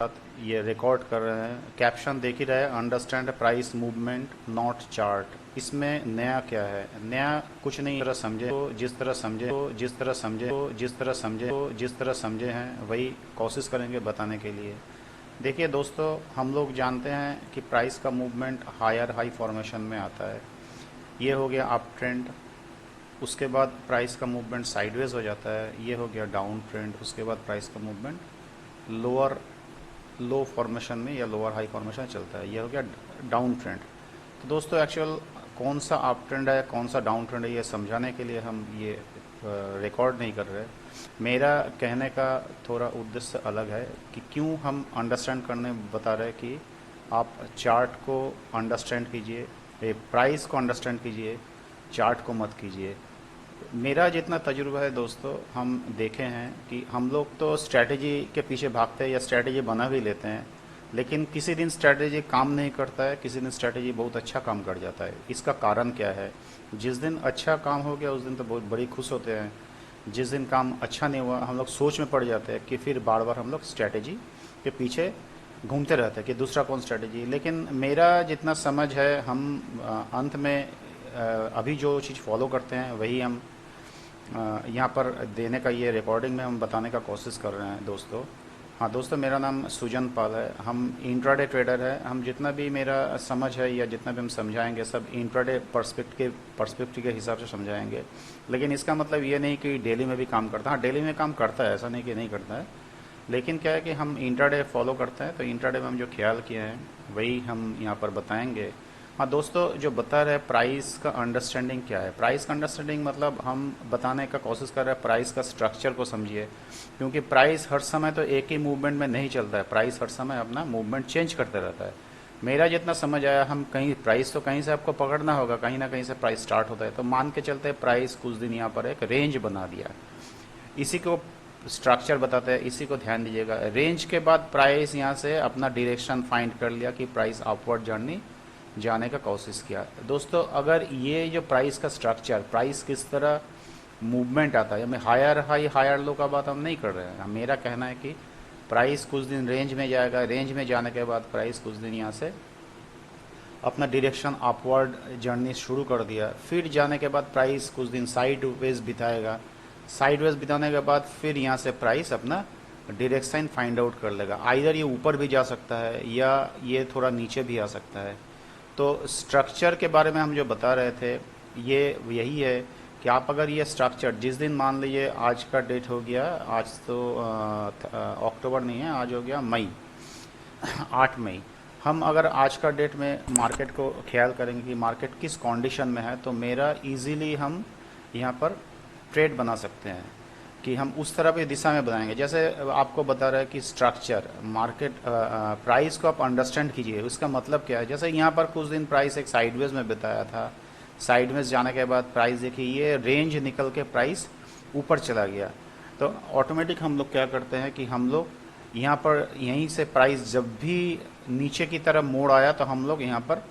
साथ ये रिकॉर्ड कर रहे हैं। कैप्शन देख ही रहे, understand price movement not chart. इसमें नया क्या है? नया कुछ नहीं। तरह समझे तो जिस तरह समझे तो जिस तरह समझे तो जिस तरह समझे तो जिस तरह समझे हैं वही कोशिश करेंगे बताने के लिए। देखिए दोस्तों, हम लोग जानते हैं कि प्राइस का मूवमेंट हायर हाई फॉर्मेशन में आता है। ये हो गया अप ट्रेंड। उसके बाद प्राइस का मूवमेंट साइडवेज हो जाता है। ये हो गया डाउन ट्रेंड। उसके बाद प्राइस का मूवमेंट लोअर लो फॉर्मेशन में या लोअर हाई फॉर्मेशन चलता है। ये हो गया डाउन ट्रेंड। तो दोस्तों एक्चुअल कौन सा अप ट्रेंड है कौन सा डाउन ट्रेंड है ये समझाने के लिए हम ये रिकॉर्ड नहीं कर रहे। मेरा कहने का थोड़ा उद्देश्य अलग है कि क्यों हम अंडरस्टैंड करने बता रहे कि आप चार्ट को अंडरस्टैंड कीजिए, प्राइस को अंडरस्टैंड कीजिए, चार्ट को मत कीजिए। मेरा जितना तजुर्बा है दोस्तों, हम देखे हैं कि हम लोग तो स्ट्रैटेजी के पीछे भागते हैं या स्ट्रैटेजी बना भी लेते हैं, लेकिन किसी दिन स्ट्रैटेजी काम नहीं करता है, किसी दिन स्ट्रैटेजी बहुत अच्छा काम कर जाता है। इसका कारण क्या है? जिस दिन अच्छा काम हो गया उस दिन तो बहुत बड़ी खुश होते हैं। जिस दिन काम अच्छा नहीं हुआ हम लोग सोच में पड़ जाते हैं कि फिर बार बार हम लोग स्ट्रैटेजी के पीछे घूमते रहते हैं कि दूसरा कौन स्ट्रैटेजी। लेकिन मेरा जितना समझ है, हम अंत में अभी जो चीज़ फॉलो करते हैं वही हम यहाँ पर देने का, ये रिकॉर्डिंग में हम बताने का कोशिश कर रहे हैं दोस्तों। हाँ दोस्तों, मेरा नाम सुजन पाल है। हम इंट्राडे ट्रेडर है। हम जितना भी मेरा समझ है या जितना भी हम समझाएंगे सब इंट्राडे पर्सपेक्टिव के हिसाब से समझाएंगे। लेकिन इसका मतलब ये नहीं कि डेली में भी काम करता है। हाँ, डेली में काम करता है, ऐसा नहीं कि नहीं करता है। लेकिन क्या है कि हम इंट्राडे फॉलो करते हैं, तो इंट्राडे में हम जो ख्याल किए हैं वही हम यहाँ पर बताएंगे। हाँ दोस्तों, जो बता रहे हैं प्राइस का अंडरस्टैंडिंग क्या है। प्राइस का अंडरस्टैंडिंग मतलब हम बताने का कोशिश कर रहे हैं प्राइस का स्ट्रक्चर को समझिए। क्योंकि प्राइस हर समय तो एक ही मूवमेंट में नहीं चलता है, प्राइस हर समय अपना मूवमेंट चेंज करते रहता है। मेरा जितना समझ आया, हम कहीं प्राइस तो कहीं से आपको पकड़ना होगा, कहीं ना कहीं से प्राइस स्टार्ट होता है। तो मान के चलते हैं प्राइस कुछ दिन यहाँ पर एक रेंज बना दिया, इसी को स्ट्रक्चर बताते हैं, इसी को ध्यान दीजिएगा। रेंज के बाद प्राइस यहाँ से अपना डायरेक्शन फाइंड कर लिया कि प्राइस अपवर्ड जर्नी जाने का कोशिश किया। दोस्तों अगर ये जो प्राइस का स्ट्रक्चर, प्राइस किस तरह मूवमेंट आता है, हमें हायर हाई हायर लो का बात हम नहीं कर रहे हैं। मेरा कहना है कि प्राइस कुछ दिन रेंज में जाएगा, रेंज में जाने के बाद प्राइस कुछ दिन यहाँ से अपना डायरेक्शन अपवर्ड जर्नी शुरू कर दिया, फिर जाने के बाद प्राइस कुछ दिन साइड वेज बिताएगा, साइड वेज बिताने के बाद फिर यहाँ से प्राइस अपना डायरेक्शन फाइंड आउट कर लेगा। आइदर ये ऊपर भी जा सकता है या ये थोड़ा नीचे भी आ सकता है। तो स्ट्रक्चर के बारे में हम जो बता रहे थे ये यही है कि आप अगर ये स्ट्रक्चर जिस दिन, मान लीजिए आज का डेट हो गया, आज तो अक्टूबर नहीं है, आज हो गया मई 8 मई। हम अगर आज का डेट में मार्केट को ख्याल करेंगे कि मार्केट किस कंडीशन में है, तो मेरा इजीली हम यहाँ पर ट्रेड बना सकते हैं कि हम उस तरफ की दिशा में बनाएंगे। जैसे आपको बता रहा है कि स्ट्रक्चर मार्केट प्राइस को आप अंडरस्टैंड कीजिए, उसका मतलब क्या है। जैसे यहाँ पर कुछ दिन प्राइस एक साइडवेज में बिताया था, साइडवेज जाने के बाद प्राइस देखिए ये रेंज निकल के प्राइस ऊपर चला गया। तो ऑटोमेटिक हम लोग क्या करते हैं कि हम लोग यहाँ पर यहीं से प्राइस जब भी नीचे की तरफ मोड़ आया तो हम लोग यहाँ पर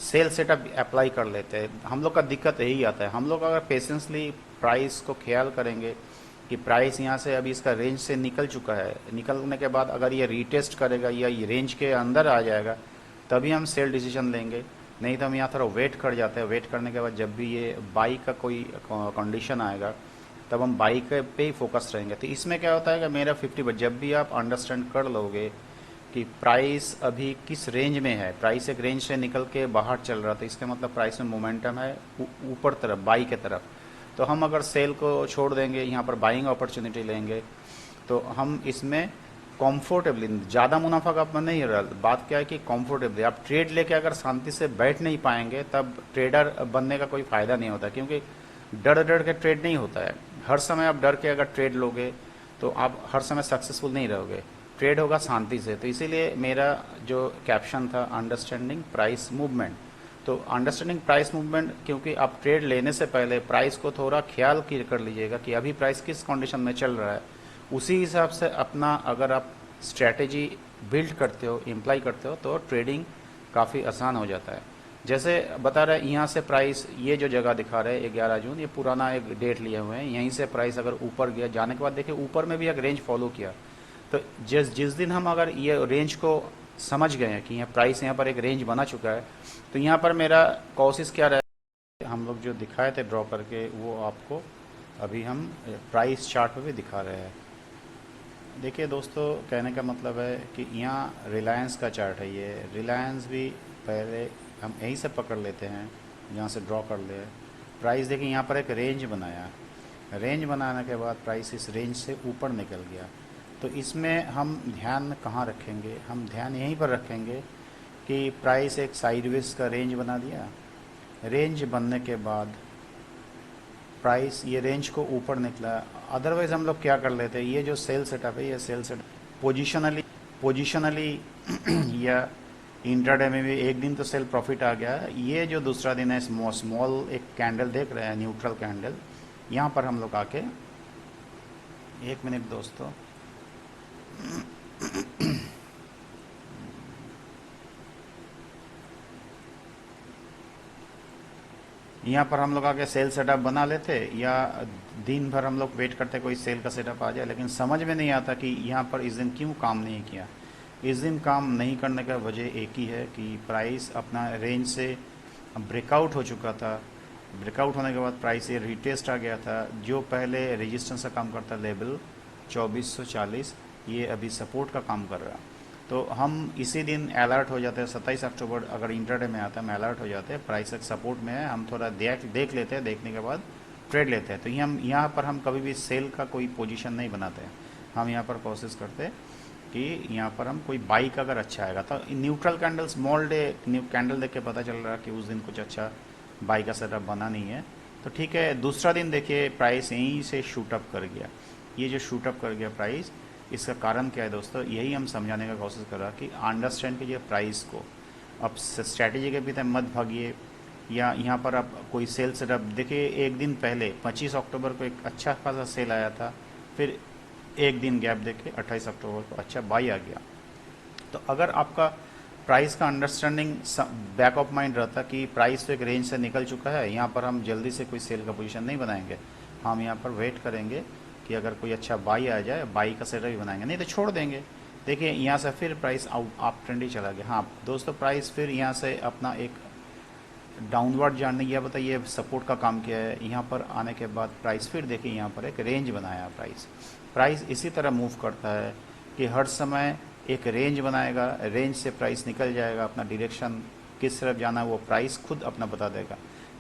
सेल सेटअप अप्लाई कर लेते हैं। हम लोग का दिक्कत यही आता है। हम लोग अगर पेशेंसली प्राइस को ख्याल करेंगे कि प्राइस यहाँ से अभी इसका रेंज से निकल चुका है, निकलने के बाद अगर ये रीटेस्ट करेगा या ये रेंज के अंदर आ जाएगा तभी हम सेल डिसीजन लेंगे। नहीं तो हम यहाँ थोड़ा वेट कर जाते हैं। वेट करने के बाद जब भी ये बाई का कोई कंडीशन आएगा तब हम बाई पे ही फोकस रहेंगे। तो इसमें क्या होता है कि मेरा 50, जब भी आप अंडरस्टैंड कर लोगे कि प्राइस अभी किस रेंज में है, प्राइस एक रेंज से निकल के बाहर चल रहा था, इसका मतलब प्राइस में मोमेंटम है ऊपर तरफ, बाई के तरफ। तो हम अगर सेल को छोड़ देंगे, यहाँ पर बाइंग अपॉर्चुनिटी लेंगे, तो हम इसमें कॉम्फोर्टेबली, ज़्यादा मुनाफा का अपना नहीं रहा। बात क्या है कि कॉम्फोर्टेबली आप ट्रेड लेके अगर शांति से बैठ नहीं पाएंगे तब ट्रेडर बनने का कोई फ़ायदा नहीं होता। क्योंकि डर डर के ट्रेड नहीं होता है। हर समय आप डर के अगर ट्रेड लोगे तो आप हर समय सक्सेसफुल नहीं रहोगे। ट्रेड होगा शांति से। तो इसीलिए मेरा जो कैप्शन था अंडरस्टैंडिंग प्राइस मूवमेंट। तो अंडरस्टैंडिंग प्राइस मूवमेंट, क्योंकि आप ट्रेड लेने से पहले प्राइस को थोड़ा ख्याल कर लीजिएगा कि अभी प्राइस किस कंडीशन में चल रहा है। उसी हिसाब से अपना अगर आप स्ट्रैटेजी बिल्ड करते हो, इम्प्लाई करते हो, तो ट्रेडिंग काफ़ी आसान हो जाता है। जैसे बता रहे हैं यहाँ से प्राइस, ये जो जगह दिखा रहे हैं 11 जून, ये पुराना एक डेट लिए हुए हैं। यहीं से प्राइस अगर ऊपर गया, जाने के बाद देखिए ऊपर में भी एक रेंज फॉलो किया। तो जिस जिस दिन हम अगर ये रेंज को समझ गए हैं कि यहाँ प्राइस यहाँ पर एक रेंज बना चुका है, तो यहाँ पर मेरा कोशिश क्या रहे, हम लोग जो दिखाए थे ड्रॉ करके वो आपको अभी हम प्राइस चार्ट पे भी दिखा रहे हैं। देखिए दोस्तों, कहने का मतलब है कि यहाँ रिलायंस का चार्ट है, ये रिलायंस भी पहले हम यहीं से पकड़ लेते हैं, यहाँ से ड्रॉ कर ले। प्राइस देखिए यहाँ पर एक रेंज बनाया, रेंज बनाने के बाद प्राइस इस रेंज से ऊपर निकल गया। तो इसमें हम ध्यान कहाँ रखेंगे, हम ध्यान यहीं पर रखेंगे कि प्राइस एक साइडवेज का रेंज बना दिया, रेंज बनने के बाद प्राइस ये रेंज को ऊपर निकला। अदरवाइज हम लोग क्या कर लेते हैं, ये जो सेल सेटअप है, ये सेल सेटअप पोजिशनली या इंट्राडे में भी एक दिन तो सेल प्रॉफिट आ गया। ये जो दूसरा दिन है स्मॉल एक कैंडल देख रहे हैं, न्यूट्रल कैंडल, यहाँ पर हम लोग आके, एक मिनट दोस्तों, यहाँ पर हम लोग आके सेल सेटअप बना लेते या दिन भर हम लोग वेट करते कोई सेल का सेटअप आ जाए, लेकिन समझ में नहीं आता कि यहाँ पर इस दिन क्यों काम नहीं किया। इस दिन काम नहीं करने का वजह एक ही है कि प्राइस अपना रेंज से ब्रेकआउट हो चुका था। ब्रेकआउट होने के बाद प्राइस ये रिटेस्ट आ गया था, जो पहले रेजिस्टेंस का काम करता लेवल 2440, ये अभी सपोर्ट का काम कर रहा। तो हम इसी दिन अलर्ट हो जाते हैं, 27 अक्टूबर अगर इंटरडे में आता है, हम अलर्ट हो जाते हैं, प्राइस एक सपोर्ट में है, हम थोड़ा देख लेते हैं, देखने के बाद ट्रेड लेते हैं। तो यहाँ पर हम कभी भी सेल का कोई पोजीशन नहीं बनाते हैं, हम यहाँ पर कोशिश करते हैं कि यहाँ पर हम कोई बाई का अगर अच्छा आएगा तो neutral candle small day candle देख के पता चल रहा है कि उस दिन कुछ अच्छा बाई का सेटअप बना नहीं है, तो ठीक है। दूसरा दिन देखिए प्राइस यहीं से शूटअप कर गया, ये जो शूटअप कर गया प्राइस, इसका कारण क्या है दोस्तों, यही हम समझाने का कोशिश कर रहा कि अंडरस्टैंड कीजिए प्राइस को। अब स्ट्रैटेजी के भीतर मत भागिए, या यहाँ पर आप कोई सेल सेटअप देखिए, एक दिन पहले 25 अक्टूबर को एक अच्छा खासा सेल आया था, फिर एक दिन गैप देके 28 अक्टूबर को अच्छा बाई आ गया। तो अगर आपका प्राइस का अंडरस्टैंडिंग बैक ऑफ माइंड रहता कि प्राइस तो एक रेंज से निकल चुका है, यहाँ पर हम जल्दी से कोई सेल का पोजीशन नहीं बनाएंगे, हम यहाँ पर वेट करेंगे कि अगर कोई अच्छा बाई आ जाए, बाई का सेटअप भी बनाएंगे, नहीं तो छोड़ देंगे। देखिए यहाँ से फिर प्राइस आप ट्रेंड ही चला गया। हाँ दोस्तों, प्राइस फिर यहाँ से अपना एक डाउनवर्ड जाने, यह बताइए सपोर्ट का काम किया है, यहाँ पर आने के बाद प्राइस फिर देखिए यहाँ पर एक रेंज बनाया। प्राइस इसी तरह मूव करता है कि हर समय एक रेंज बनाएगा, रेंज से प्राइस निकल जाएगा, अपना डायरेक्शन किस तरफ जाना है वो प्राइस खुद अपना बता देगा।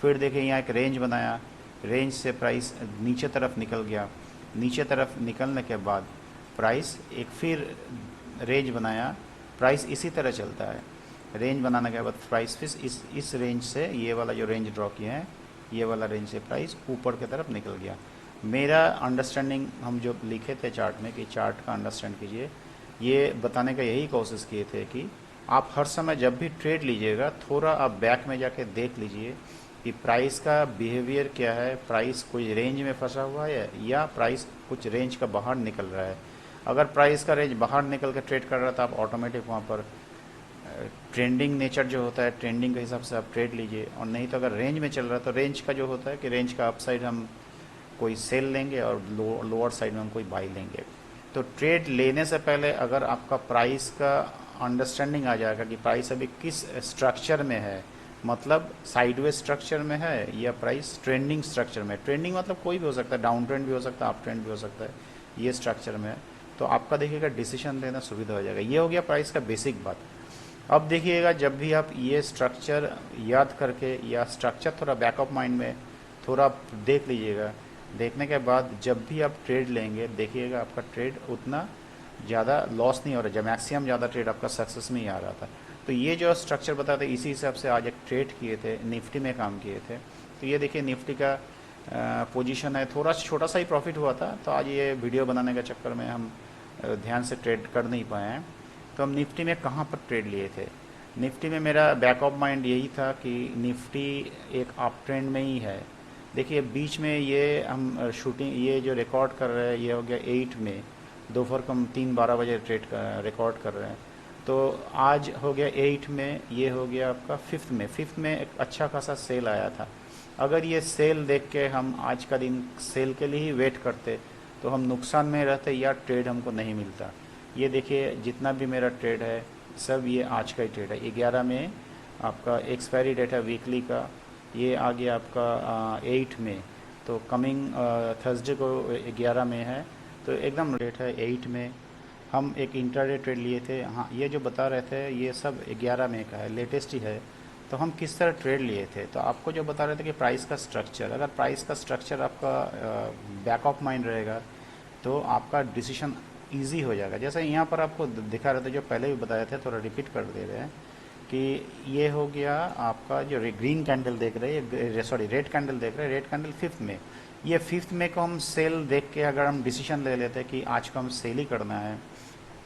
फिर देखिए यहाँ एक रेंज बनाया, रेंज से प्राइस नीचे तरफ निकल गया, नीचे तरफ निकलने के बाद प्राइस एक फिर रेंज बनाया, प्राइस इसी तरह चलता है। रेंज बनाने के बाद प्राइस फिर इस रेंज से, ये वाला जो रेंज ड्रॉ किया है, ये वाला रेंज से प्राइस ऊपर की तरफ निकल गया। मेरा अंडरस्टैंडिंग हम जो लिखे थे चार्ट में कि चार्ट का अंडरस्टैंड कीजिए, ये बताने का यही कोशिश किए थे कि आप हर समय जब भी ट्रेड लीजिएगा, थोड़ा आप बैक में जाके देख लीजिए कि प्राइस का बिहेवियर क्या है, प्राइस कोई रेंज में फंसा हुआ है या प्राइस कुछ रेंज का बाहर निकल रहा है। अगर प्राइस का रेंज बाहर निकल कर ट्रेड कर रहा था, आप ऑटोमेटिक वहाँ पर ट्रेंडिंग नेचर जो होता है, ट्रेंडिंग के हिसाब से आप ट्रेड लीजिए। और नहीं तो अगर रेंज में चल रहा है तो रेंज का जो होता है कि रेंज का अपसाइड हम कोई सेल लेंगे और लोअर साइड में हम कोई बाई लेंगे। तो ट्रेड लेने से पहले अगर आपका प्राइस का अंडरस्टैंडिंग आ जाएगा कि प्राइस अभी किस स्ट्रक्चर में है, मतलब साइडवेज स्ट्रक्चर में है या प्राइस ट्रेंडिंग स्ट्रक्चर में, ट्रेंडिंग मतलब कोई भी हो सकता है, डाउन ट्रेंड भी हो सकता है, अप ट्रेंड भी हो सकता है, ये स्ट्रक्चर में है, तो आपका देखिएगा डिसीजन लेना सुविधा हो जाएगा। ये हो गया प्राइस का बेसिक बात। अब देखिएगा जब भी आप ये स्ट्रक्चर याद करके या स्ट्रक्चर थोड़ा बैक ऑफ माइंड में थोड़ा देख लीजिएगा, देखने के बाद जब भी आप ट्रेड लेंगे देखिएगा आपका ट्रेड उतना ज़्यादा लॉस नहीं हो रहा, जब मैक्सिमम ज़्यादा ट्रेड आपका सक्सेस में ही आ रहा था। तो ये जो स्ट्रक्चर बताते इसी हिसाब से आज एक ट्रेड किए थे, निफ्टी में काम किए थे। तो ये देखिए निफ्टी का पोजीशन है, थोड़ा छोटा सा ही प्रॉफिट हुआ था, तो आज ये वीडियो बनाने के चक्कर में हम ध्यान से ट्रेड कर नहीं पाए हैं। तो हम निफ्टी में कहाँ पर ट्रेड लिए थे, निफ्टी में मेरा बैक ऑफ माइंड यही था कि निफ्टी एक अप ट्रेंड में ही है। देखिए बीच में ये हम शूटिंग, ये जो रिकॉर्ड कर रहे हैं ये हो गया 8 में, दोपहर को हम 3:12 बजे ट्रेड रिकॉर्ड कर रहे हैं। तो आज हो गया 8 में, ये हो गया आपका 5th में। 5th में एक अच्छा खासा सेल आया था। अगर ये सेल देख के हम आज का दिन सेल के लिए ही वेट करते तो हम नुकसान में रहते या ट्रेड हमको नहीं मिलता। ये देखिए जितना भी मेरा ट्रेड है सब ये आज का ही ट्रेड है। 11 में आपका एक्सपायरी डेट है वीकली का, ये आ गया आपका 8 में, तो कमिंग थर्सडे को 11 में है, तो एकदम डेट है 8 में। हम एक इंट्राडे ट्रेड लिए थे, हाँ ये जो बता रहे थे ये सब 11 में का है, लेटेस्ट ही है। तो हम किस तरह ट्रेड लिए थे, तो आपको जो बता रहे थे कि प्राइस का स्ट्रक्चर, अगर प्राइस का स्ट्रक्चर आपका बैक ऑफ माइंड रहेगा तो आपका डिसीजन इजी हो जाएगा। जैसे यहाँ पर आपको दिखा रहे थे, जो पहले भी बताए थे, थोड़ा रिपीट कर दे रहे हैं कि ये हो गया आपका जो ग्रीन कैंडल देख रहे हैं, सॉरी रेड कैंडल देख रहे हैं, रेड कैंडल 5th में, ये 5th में को हम सेल देख के अगर हम डिसीजन ले लेते कि आज को हम सेल ही करना है,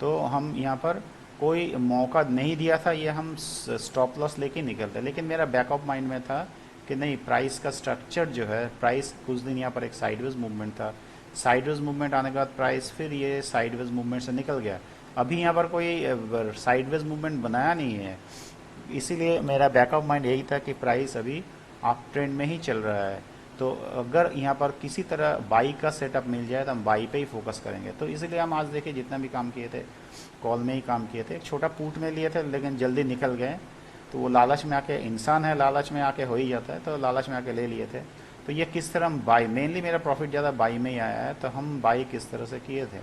तो हम यहाँ पर कोई मौका नहीं दिया था, ये हम स्टॉप लॉस लेके निकलते। लेकिन मेरा बैक ऑफ माइंड में था कि नहीं, प्राइस का स्ट्रक्चर जो है, प्राइस कुछ दिन यहाँ पर एक साइडवेज मूवमेंट था, साइडवेज मूवमेंट आने के बाद प्राइस फिर ये साइडवेज मूवमेंट से निकल गया। अभी यहाँ पर कोई साइडवेज मूवमेंट बनाया नहीं है, इसीलिए मेरा बैक ऑफ माइंड यही था कि प्राइस अभी अप ट्रेंड में ही चल रहा है। तो अगर यहाँ पर किसी तरह बाई का सेटअप मिल जाए तो हम बाई पे ही फोकस करेंगे। तो इसीलिए हम आज देखिए जितना भी काम किए थे कॉल में ही काम किए थे, एक छोटा पुट में लिए थे लेकिन जल्दी निकल गए। तो वो लालच में आके, इंसान है लालच में आके हो ही जाता है, तो लालच में आके ले लिए थे। तो ये किस तरह हम बाई, मेनली मेरा प्रॉफिट ज़्यादा बाई में ही आया है, तो हम बाई किस तरह से किए थे।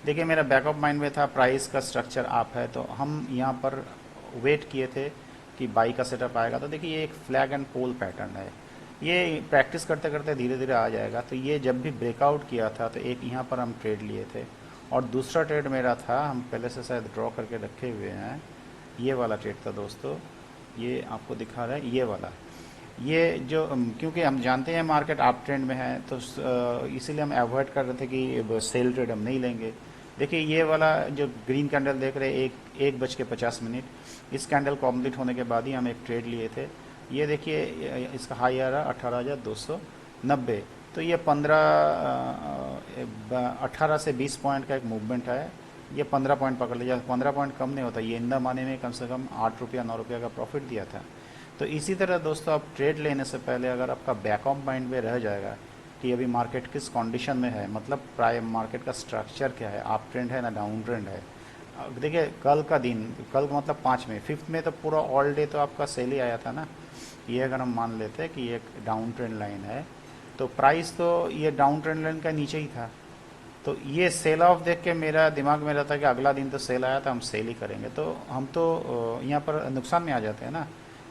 देखिए मेरा बैक ऑफ माइंड में था प्राइस का स्ट्रक्चर आप है, तो हम यहाँ पर वेट किए थे कि बाई का सेटअप आएगा। तो देखिए ये एक फ्लैग एंड पोल पैटर्न है, ये प्रैक्टिस करते करते धीरे धीरे आ जाएगा। तो ये जब भी ब्रेकआउट किया था तो एक यहाँ पर हम ट्रेड लिए थे, और दूसरा ट्रेड मेरा था, हम पहले से शायद ड्रॉ करके रखे हुए हैं, ये वाला ट्रेड था दोस्तों, ये आपको दिखा रहा है ये वाला। ये जो क्योंकि हम जानते हैं मार्केट अप ट्रेंड में है, तो इसीलिए हम अवॉइड कर रहे थे कि सेल ट्रेड हम नहीं लेंगे। देखिए ये वाला जो ग्रीन कैंडल देख रहे हैं, 1:50, इस कैंडल कंप्लीट होने के बाद ही हम एक ट्रेड लिए थे। ये देखिए इसका हाई आ रहा 18,290, तो ये 18 से 20 पॉइंट का एक मूवमेंट है। ये 15 पॉइंट पकड़ लिया, 15 पॉइंट कम नहीं होता, ये इंदा माने में कम से कम 8 रुपया 9 रुपया का प्रॉफिट दिया था। तो इसी तरह दोस्तों आप ट्रेड लेने से पहले अगर आपका बैक ऑफ माइंड में रह जाएगा कि अभी मार्केट किस कंडीशन में है, मतलब प्राइस मार्केट का स्ट्रक्चर क्या है, अप ट्रेंड है ना डाउन ट्रेंड है। देखिए कल का दिन, कल का मतलब 5 में, 5th में तो पूरा ऑल डे तो आपका सेल ही आया था ना। ये अगर हम मान लेते हैं कि ये एक डाउन ट्रेंड लाइन है, तो प्राइस तो ये डाउन ट्रेंड लाइन का नीचे ही था, तो ये सेल ऑफ देख के मेरा दिमाग में रहता है कि अगला दिन तो सेल आया था, हम सेल ही करेंगे। तो हम तो यहाँ पर नुकसान में आ जाते हैं ना,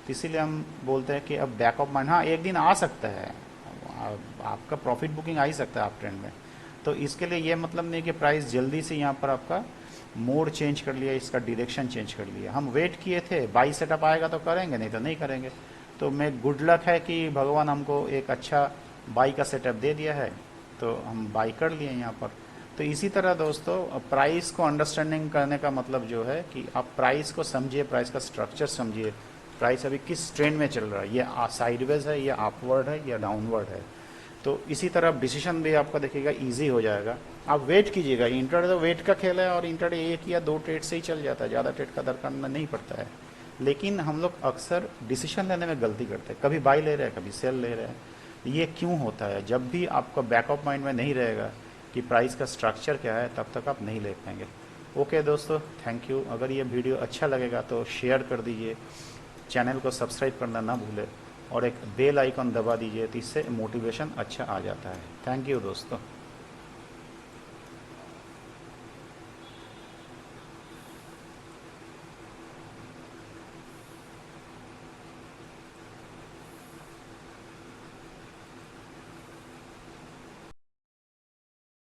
तो इसीलिए हम बोलते हैं कि अब बैक ऑफ माइंड, हाँ एक दिन आ सकता है, आपका प्रॉफिट बुकिंग आ ही सकता है आप ट्रेंड में। तो इसके लिए ये मतलब नहीं कि प्राइस जल्दी से यहाँ पर आपका मोड चेंज कर लिया, इसका डायरेक्शन चेंज कर लिया। हम वेट किए थे बाई सेटअप आएगा तो करेंगे, नहीं तो नहीं करेंगे। तो मैं गुड लक है कि भगवान हमको एक अच्छा बाई का सेटअप दे दिया है, तो हम बाई कर लिए यहाँ पर। तो इसी तरह दोस्तों प्राइस को अंडरस्टैंडिंग करने का मतलब जो है कि आप प्राइस को समझिए, प्राइस का स्ट्रक्चर समझिए, प्राइस अभी किस ट्रेंड में चल रहा है, ये साइडवेज है या अपवर्ड है या डाउनवर्ड है। तो इसी तरह डिसीजन भी आपका देखिएगा इजी हो जाएगा। आप वेट कीजिएगा, इंट्राडे तो वेट का खेल है, और इंट्राडे 1 या 2 ट्रेड से ही चल जाता है, ज़्यादा ट्रेड का दरकार नहीं पड़ता है। लेकिन हम लोग अक्सर डिसीजन लेने में गलती करते हैं, कभी बाई ले रहे हैं कभी सेल ले रहे हैं। ये क्यों होता है? जब भी आपका बैक ऑफ माइंड में नहीं रहेगा कि प्राइस का स्ट्रक्चर क्या है, तब तक आप नहीं ले पाएंगे। ओके दोस्तों, थैंक यू। अगर ये वीडियो अच्छा लगेगा तो शेयर कर दीजिए, चैनल को सब्सक्राइब करना ना भूलें, और एक बेल आइकन दबा दीजिए, तो इससे मोटिवेशन अच्छा आ जाता है। थैंक यू दोस्तों।